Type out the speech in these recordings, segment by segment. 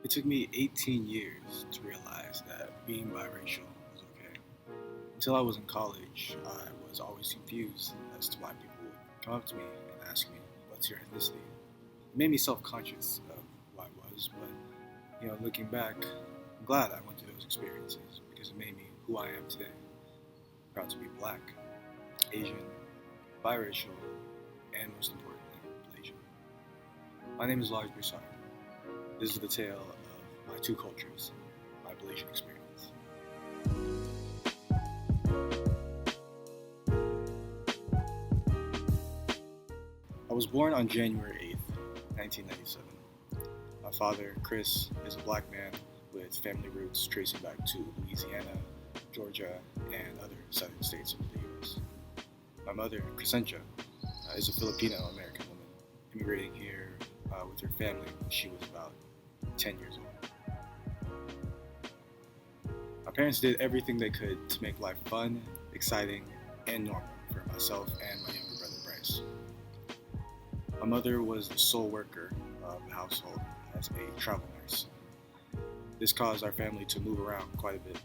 It took me 18 years to realize that being biracial was okay. Until I was in college, I was always confused as to why people would come up to me and ask me, "What's your ethnicity?" It made me self-conscious of who I was, but looking back, I'm glad I went through those experiences because it made me who I am today. Proud to be black, Asian, biracial, and most importantly, Blasian. My name is Larz Broussard. This is the tale of my two cultures, my Blasian experience. I was born on January 8th, 1997. My father, Chris, is a black man with family roots tracing back to Louisiana, Georgia, and other southern states of the U.S. My mother, Crescentia, is a Filipino-American woman immigrating here with her family when she was about 10 years old. My parents did everything they could to make life fun, exciting, and normal for myself and my younger brother, Bryce. My mother was the sole worker of the household as a travel nurse. This caused our family to move around quite a bit.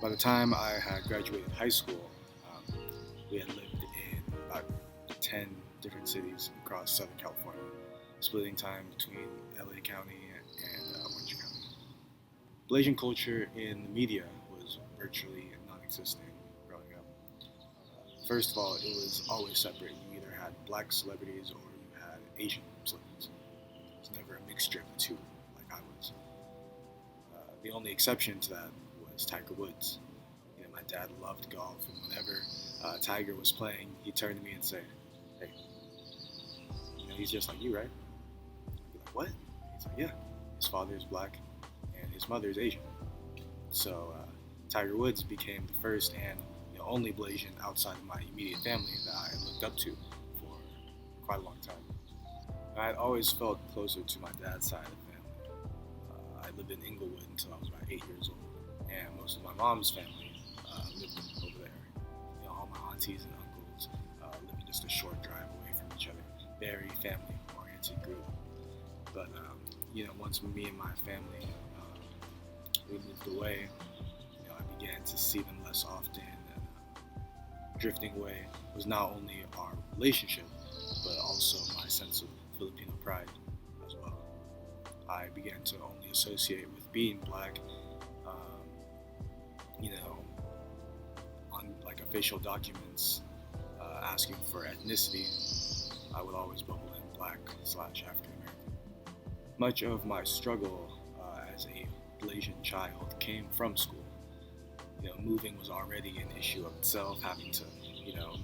By the time I had graduated high school, we had lived in about 10 different cities across Southern California, splitting time between LA County and Orange County. Blasian culture in the media was virtually non-existent growing up. First of all, it was always separate. You either had black celebrities or you had Asian celebrities. There was never a mixture of the two like I was. The only exception to that was Tiger Woods. My dad loved golf, and whenever Tiger was playing, he'd turn to me and say, "Hey, he's just like you, right?" I'd be like, "What?" He's like, "Yeah, his father is black, and his mother is Asian." So Tiger Woods became the first and only Blasian outside of my immediate family that I looked up to for quite a long time. I had always felt closer to my dad's side of the family. I lived in Inglewood until I was about 8 years old, and most of my mom's family lived over there. All my aunties and uncles living just a short drive away from each other. Very family-oriented group. But once me and my family we moved away, I began to see them less often. And drifting away was not only our relationship, but also my sense of Filipino pride as well. I began to only associate with being black, on like official documents asking for ethnicity. I would always bubble in black/African American. Much of my struggle as a Blasian child came from school. Moving was already an issue of itself, having to,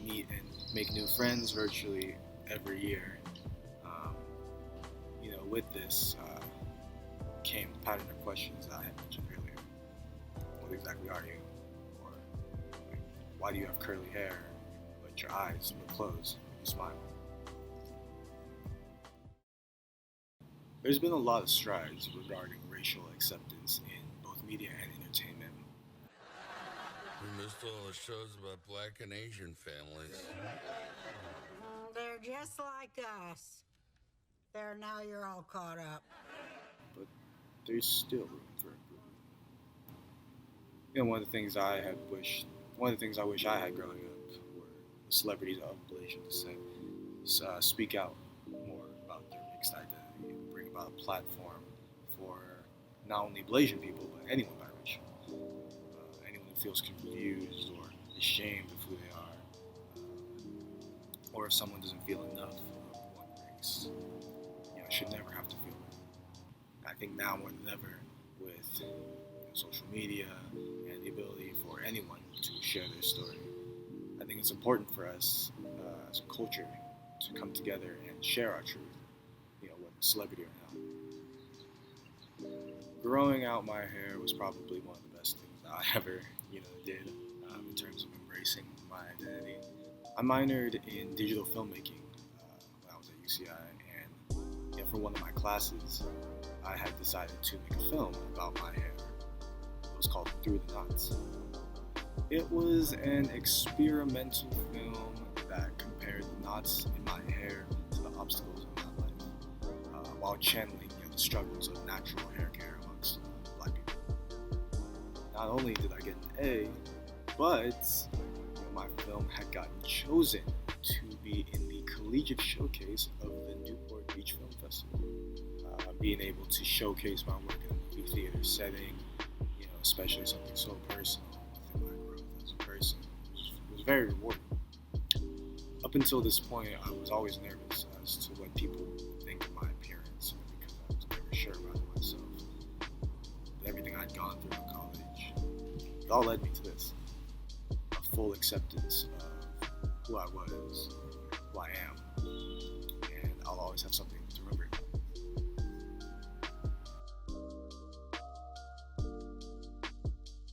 meet and make new friends virtually every year. With this came the pattern of questions that I had mentioned earlier. What exactly are you? Or why do you have curly hair, but your eyes look closed when you smile? There's been a lot of strides regarding racial acceptance in both media and entertainment. We missed all the shows about black and Asian families. They're just like us. There, now you're all caught up. But there's still room for improvement. One of the things I wish I had growing up were the celebrities of Blasian descent speak out more about their mixed identity and bring about a platform for not only Blasian people, but anyone biracial. Anyone who feels confused or ashamed of who they are, or if someone doesn't feel enough of one race, should never have to feel it. I think now more than ever, with social media and the ability for anyone to share their story, I think it's important for us as a culture to come together and share our truth, whether celebrity or not. Growing out my hair was probably one of the best things that I ever, did in terms of embracing my identity. I minored in digital filmmaking when I was at UCI, and for one of my classes, I had decided to make a film about my hair. It was called Through the Knots. It was an experimental film that compared the knots in my hair to the obstacles in my life, while channeling the the struggles of natural hair care amongst Black people. Not only did I get an A, but my film had gotten chosen to be in the collegiate showcase of the Newport Beach Film Festival. Being able to showcase my work in a movie theater setting, especially something so personal within my growth as a person, was very rewarding. Up until this point, I was always nervous as to what people would think of my appearance because I was never sure about it myself. But everything I'd gone through in college, it all led me to this. A full acceptance of who I was, who I am, and I'll always have something